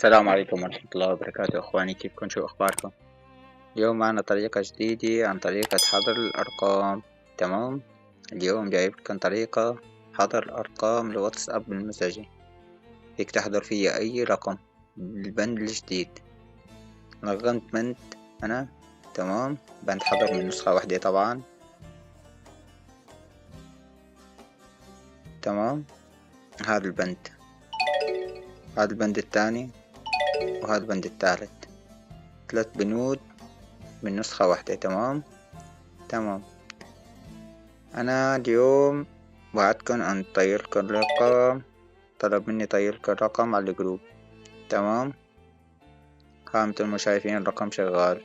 السلام عليكم ورحمة الله وبركاته إخواني، كيفكم؟ شو أخباركم؟ اليوم معنا طريقة جديدة عن طريقة حضر الأرقام. تمام. اليوم جايب لكم طريقة حضر الأرقام لواتساب المسجي. فيك تحضر فيه أي رقم بالبند الجديد. نظمت بند أنا. تمام. بند حضر من نسخة واحدة طبعا. تمام. هذا البند، هذا البند الثاني، وهذا البند الثالث. 3 بنود من نسخة واحدة. تمام. أنا اليوم وعدكن أن طيركن الرقم. طلب مني طيركن الرقم على الجروب. تمام. مثل ما شايفين الرقم شغال،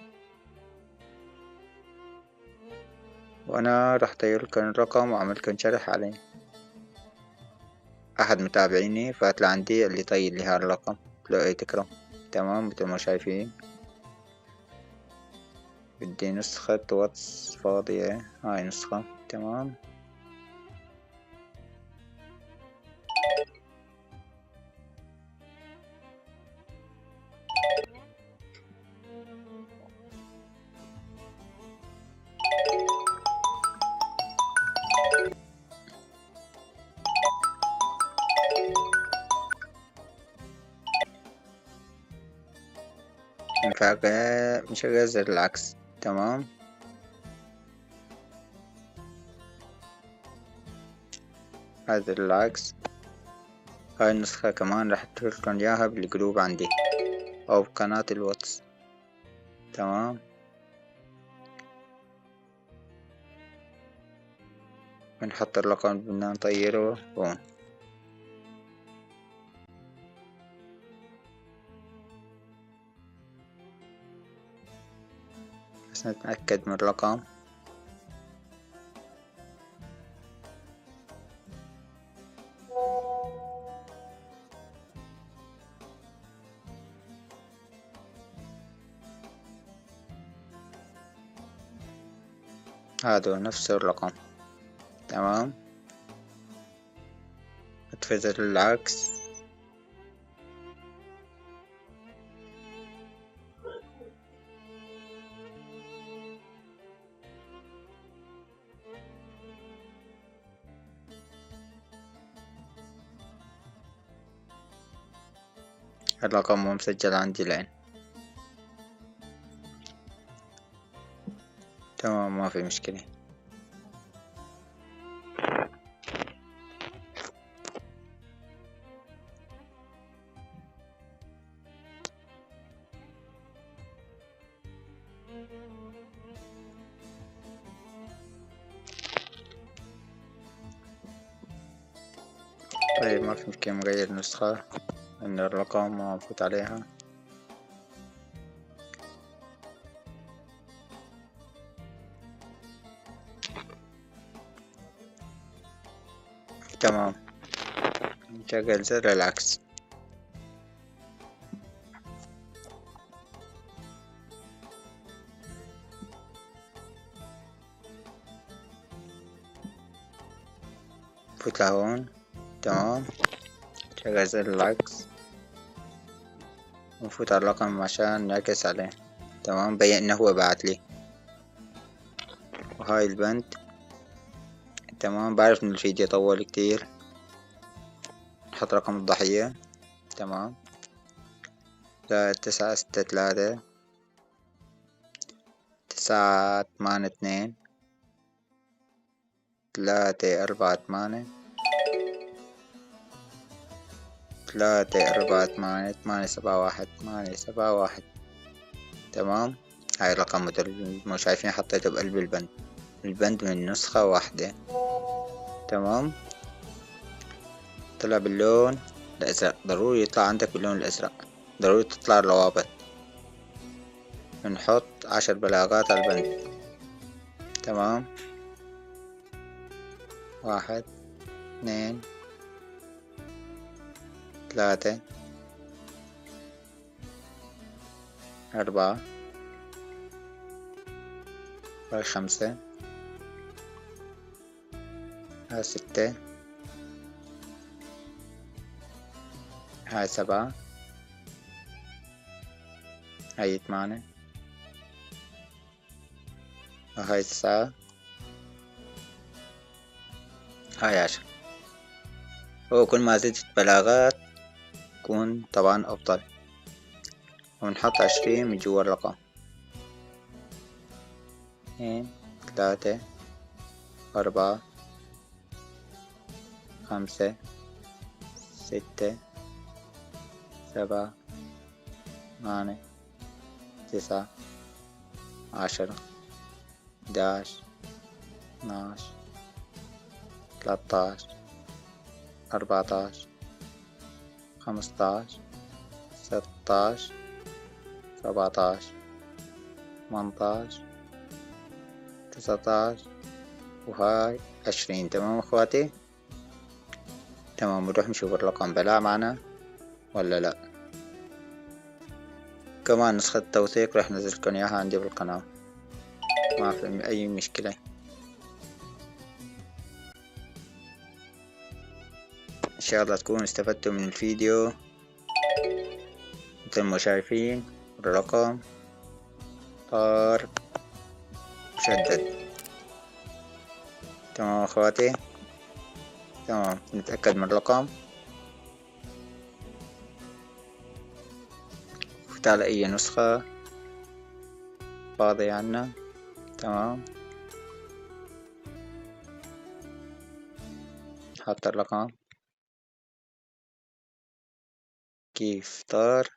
وأنا راح طيرلكن الرقم وعملكن شرح عليه. أحد متابعيني فات لعندي اللي طير لي هذا الرقم، لو أي تكرم. تمام. مثل ما شايفين بدي نسخة واتس فاضية، هاي نسخة. تمام. مشغل زر العكس. تمام. هذا العكس. هاي النسخة كمان راح أتركلكم إياها بالجروب عندي أو بقناة الواتس. تمام. بنحط الرقم بدنا نطيره هون. بس نتأكد من الرقم. هذا نفس الرقم. تمام. أطفي زر العكس. الرقم مو مسجل عندي الآن. تمام، ما في مشكلة. طيب ما في مشكلة، نغير نسخة إن الرقم ما مفوت عليها. تمام. نشغل زر العكس. فوت لهون. تمام. نشغل زر العكس ونفوت على الرقم عشان نعكس عليه. تمام. بين إنه هو بعت لي. وهاي البند. تمام. بعرف إن الفيديو طول كتير. نحط رقم الضحية. تمام. 963 982 348 871. تمام. هاي الرقم مثل ما شايفين حطيته بقلب البند من نسخة واحدة. تمام. طلع باللون الأزرق. ضروري يطلع عندك باللون الأزرق. ضروري تطلع الروابط. بنحط 10 بلاغات على البند. تمام. 1 2 3 4 5 6 7 هاي 8 وهاي 9 هاي 10. وكل ما زدت بلاغات يكون طبعا أفضل. ونحط 20 من جوا الرقم. 2 3 4 5 6 7 8 9 10 11 12 13 14 15 16 17 18 19 وهاي 20. تمام اخواتي؟ تمام. نروح نشوف الرقم بلع معنا ولا لا. كمان نسخة توثيق راح ننزل لكم اياها عندي بالقناة، ما في اي مشكلة. ان شاء الله تكونوا استفدتوا من الفيديو. مثل ما شايفين الرقم صار مشدد. تمام اخواتي؟ تمام. نتأكد من الرقم، اختار اي نسخة فاضية عنا. تمام. حط الرقم كيف اختار.